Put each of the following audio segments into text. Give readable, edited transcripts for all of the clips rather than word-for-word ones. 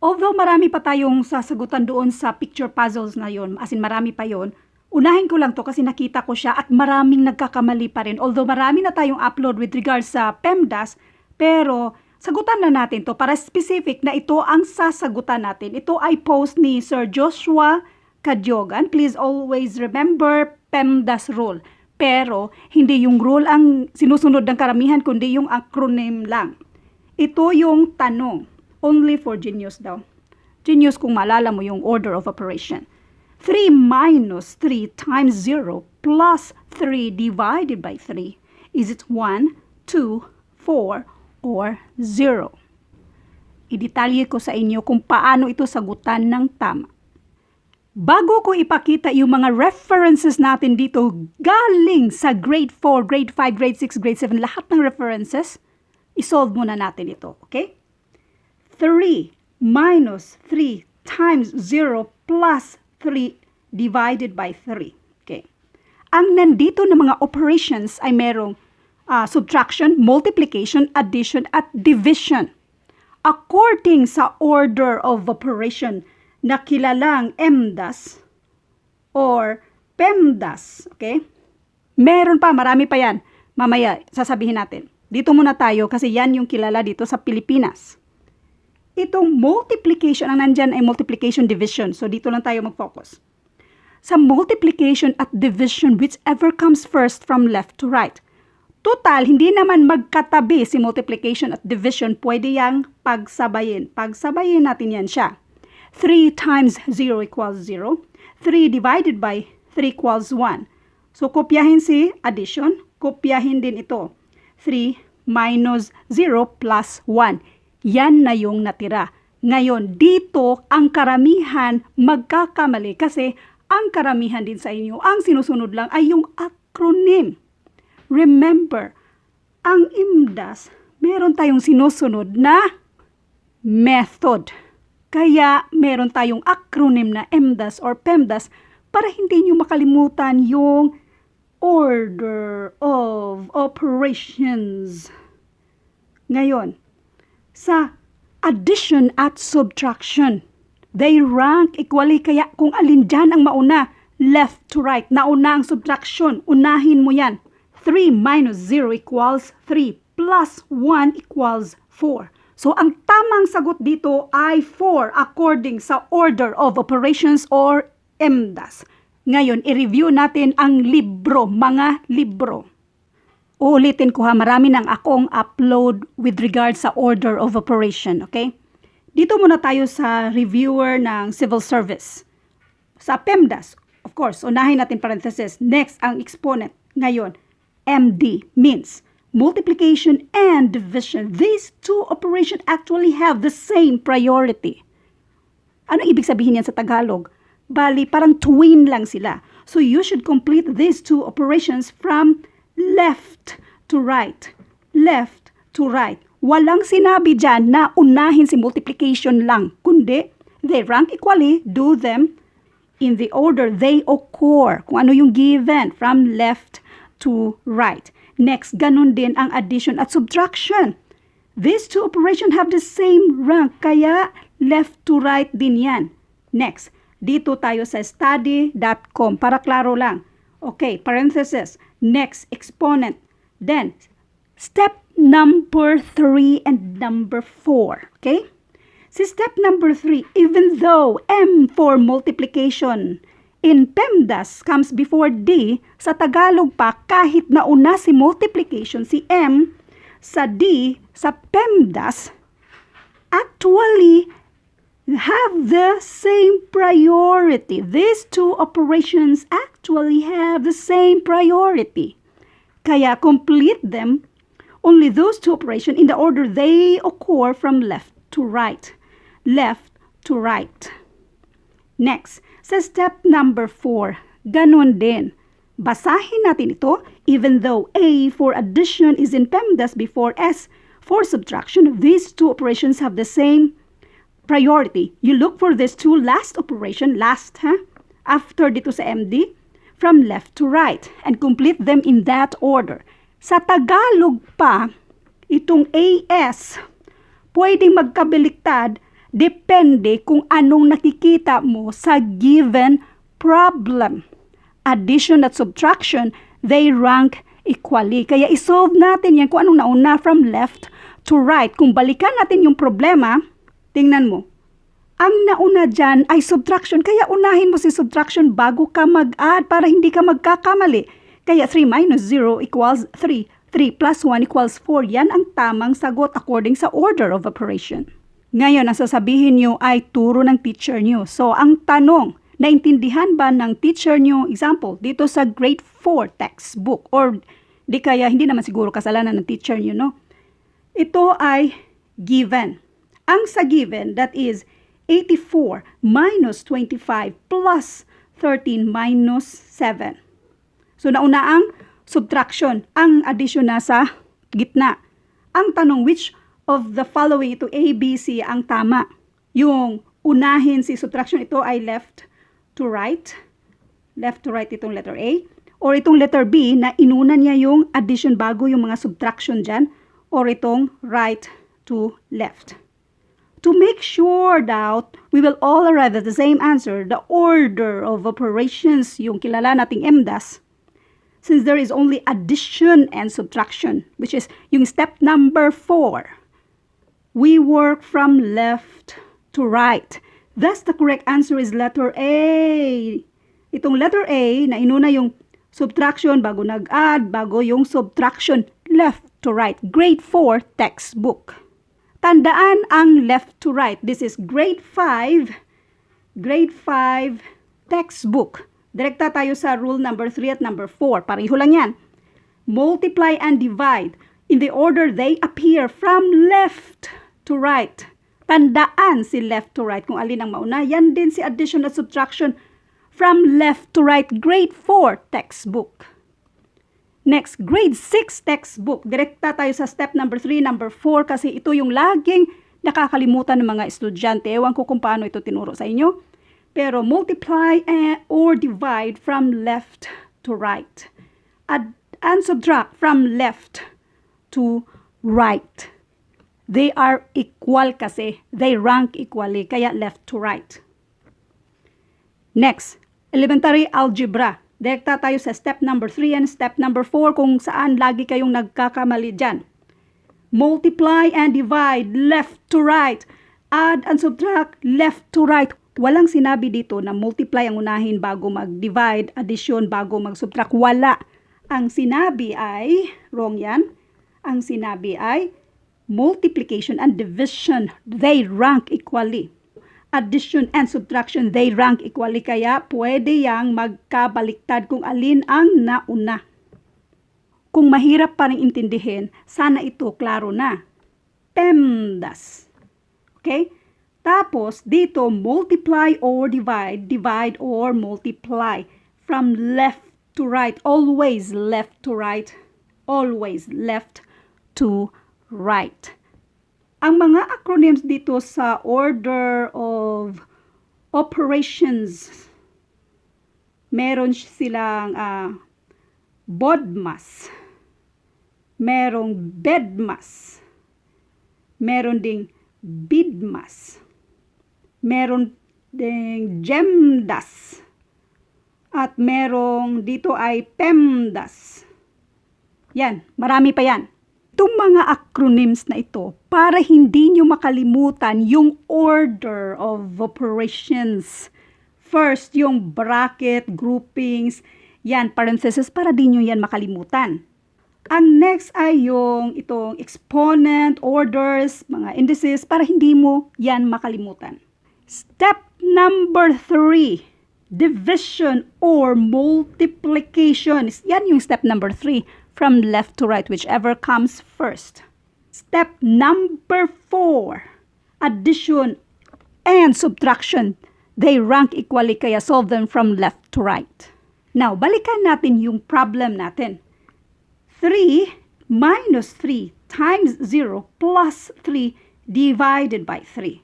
Although marami pa tayong sasagutan doon sa picture puzzles na yon, as in marami pa yon, unahin ko lang to kasi nakita ko siya at maraming nagkakamali pa rin. Although marami na tayong upload with regards sa PEMDAS, pero sagutan na natin to para specific na ito ang sasagutan natin. Ito ay post ni Sir Joshua Kadyogan. Please always remember PEMDAS rule. Pero hindi yung rule ang sinusunod ng karamihan kundi yung acronym lang. Ito yung tanong. Only for genius daw. Genius kung maalala mo yung order of operation. 3 minus 3 times 0 plus 3 divided by 3. Is it 1, 2, 4, or 0? Idetalye ko sa inyo kung paano ito sagutan ng tama. Bago ko ipakita yung mga references natin dito galing sa grade 4, grade 5, grade 6, grade 7, lahat ng references, isolve muna natin ito, okay? 3 minus 3 times 0 plus 3 divided by 3. Okay. Ang nandito na mga operations ay merong subtraction, multiplication, addition, at division. According sa order of operation na kilalang MDAS or PEMDAS. Okay? Meron pa, marami pa yan. Mamaya, sasabihin natin. Dito muna tayo kasi yan yung kilala dito sa Pilipinas. Itong multiplication, ang nandyan ay multiplication division. So, dito lang tayo mag-focus. Sa multiplication at division, whichever comes first from left to right. Total, hindi naman magkatabi si multiplication at division. Pwede yang pagsabayin. Pagsabayin natin yan siya. 3 times 0 equals 0. 3 divided by 3 equals 1. So, kopyahin si addition. Kopyahin din ito. 3 minus 0 plus 1. Yan na yung natira. Ngayon, dito ang karamihan magkakamali kasi ang karamihan din sa inyo, ang sinusunod lang ay yung acronym. Remember, ang MDAS, meron tayong sinusunod na method. Kaya meron tayong acronym na MDAS or PEMDAS para hindi nyo makalimutan yung order of operations. Ngayon, sa addition at subtraction, they rank equally. Kaya kung alin dyan ang mauna, left to right, nauna ang subtraction, unahin mo yan. 3 minus 0 equals 3 plus 1 equals 4. So, ang tamang sagot dito ay 4 according sa order of operations or MDAS. Ngayon, i-review natin ang libro, mga libro. Uulitin ko ha, marami nang akong upload with regards sa order of operation, okay? Dito muna tayo sa reviewer ng civil service. Sa PEMDAS, of course, unahin natin parenthesis. Next, ang exponent. Ngayon, MD means multiplication and division. These two operations actually have the same priority. Ano ibig sabihin yan sa Tagalog? Bali, parang twin lang sila. So you should complete these two operations from left to right. Left to right. Walang sinabi dyan na unahin si multiplication lang. Kundi, they rank equally, do them in the order they occur. Kung ano yung given from left to right. Next, ganun din ang addition at subtraction. These two operations have the same rank, kaya left to right din yan. Next, dito tayo sa study.com para klaro lang. Okay, parenthesis. Next, exponent. Then, step number 3 and number 4. Okay? Si step number 3, even though M for multiplication in PEMDAS comes before D, sa Tagalog pa, kahit nauna si multiplication, si M, sa D, sa PEMDAS, actually have the same priority. These two operations actually have the same priority. Kaya complete them, only those two operations in the order they occur from left to right. Left to right. Next, sa step number 4, ganun din. Basahin natin ito, even though A for addition is in PEMDAS before S for subtraction, these two operations have the same priority. You look for these two last operation, after dito sa MD, from left to right, and complete them in that order. Sa Tagalog pa, itong AS, pwedeng magkabaliktad Depende kung anong nakikita mo sa given problem. Addition at subtraction, they rank equally. Kaya isolve natin yan kung anong nauna from left to right. Kung balikan natin yung problema, tingnan mo. Ang nauna dyan ay subtraction. Kaya unahin mo si subtraction bago ka mag-add para hindi ka magkakamali. Kaya 3 minus 0 equals 3. 3 plus 1 equals 4. Yan ang tamang sagot according sa order of operation. Ngayon, ang sasabihin nyo ay turo ng teacher nyo. So, ang tanong, naintindihan ba ng teacher nyo, example, dito sa grade 4 textbook? Or di kaya, hindi naman siguro kasalanan ng teacher nyo, no? Ito ay given. Ang sa given, that is 84 minus 25 plus 13 minus 7. So, nauna ang subtraction. Ang addition nasa gitna. Ang tanong, which of the following, ito A, B, C, ang tama? Yung unahin si subtraction, ito ay left to right. Left to right itong letter A. Or itong letter B na inuna niya yung addition bago yung mga subtraction dyan. Or itong right to left. To make sure that we will all arrive at the same answer, the order of operations, yung kilala nating MDAS, since there is only addition and subtraction, which is yung step number 4, we work from left to right. Thus, the correct answer is letter A. Itong letter A, na inuna yung subtraction bago nag-add, bago yung subtraction, left to right. Grade 4 textbook. Tandaan ang left to right. This is grade 5 textbook. Direkta tayo sa rule number 3 at number 4. Pareho lang yan. Multiply and divide in the order they appear from left to right. Tandaan si left to right kung alin ang mauna. Yan din si addition at subtraction from left to right. Grade 4 textbook. Next, grade 6 textbook. Direkta tayo sa step number 3, number 4 kasi ito yung laging nakakalimutan ng mga estudyante. Ewan ko kung paano ito tinuro sa inyo. Pero multiply or divide from left to right. Add and subtract from left to right. They are equal kasi. They rank equally. Kaya left to right. Next, elementary algebra. Direkta tayo sa step number 3 and step number 4 kung saan lagi kayong nagkakamali dyan. Multiply and divide left to right. Add and subtract left to right. Walang sinabi dito na multiply ang unahin bago mag-divide, addition bago mag-subtract. Wala. Ang sinabi ay, wrong yan, ang sinabi ay multiplication and division. They rank equally. Addition and subtraction, they rank equally. Kaya pwede yang magkabaliktad kung alin ang nauna. Kung mahirap pa rin intindihin, sana ito klaro na. PEMDAS. Okay? Tapos, dito, multiply or divide, divide or multiply. From left to right, always left to right, always left to right. Ang mga acronyms dito sa order of operations, meron silang BODMAS, merong BEDMAS, meron ding BIDMAS, meron ding GEMDAS, at merong dito ay PEMDAS. Yan, marami pa yan. Itong mga acronyms na ito, para hindi nyo makalimutan yung order of operations. First, yung bracket, groupings, yan, parentheses, para di nyo yan makalimutan. Ang next ay yung itong exponent, orders, mga indices, para hindi mo yan makalimutan. Step number 3, division or multiplication. Yan yung step number 3. From left to right, whichever comes first. Step number 4, addition and subtraction. They rank equally, kaya solve them from left to right. Now, balikan natin yung problem natin. 3 minus 3 times 0 plus 3 divided by 3.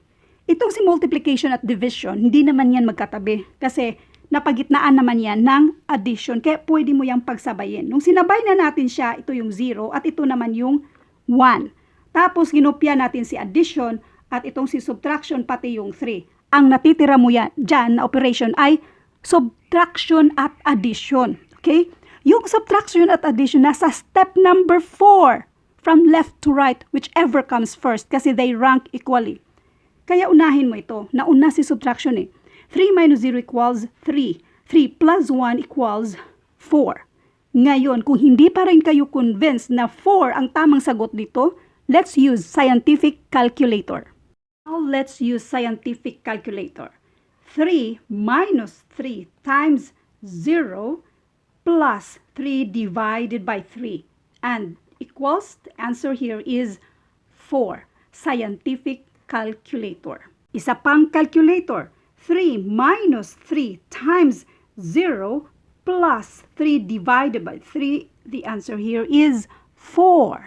Itong si multiplication at division, hindi naman yan magkatabi kasi napagitnaan naman yan ng addition. Kaya pwede mo yung pagsabayin. Nung sinabay na natin siya, ito yung 0 at ito naman yung 1. Tapos ginupya natin si addition at itong si subtraction pati yung 3. Ang natitira mo yan, dyan na operation ay subtraction at addition. Okay? Yung subtraction at addition nasa step number 4 from left to right, whichever comes first kasi they rank equally. Kaya unahin mo ito. Nauna si subtraction eh. 3 minus 0 equals 3. 3 plus 1 equals 4. Ngayon, kung hindi pa rin kayo convinced na 4 ang tamang sagot dito, let's use scientific calculator. Now, let's use scientific calculator. 3 minus 3 times 0 plus 3 divided by 3. And equals, the answer here is 4. Scientific calculator. Isa pang calculator. 3 minus 3 times 0 plus 3 divided by 3. The answer here is 4.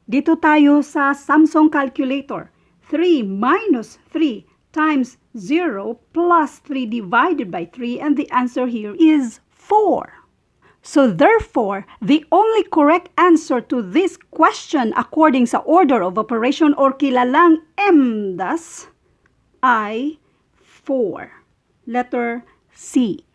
Dito tayo sa Samsung calculator. 3 minus 3 times 0 plus 3 divided by 3, and the answer here is 4. So therefore, the only correct answer to this question according sa order of operation or kilalang MDAS ay 4. Letter C.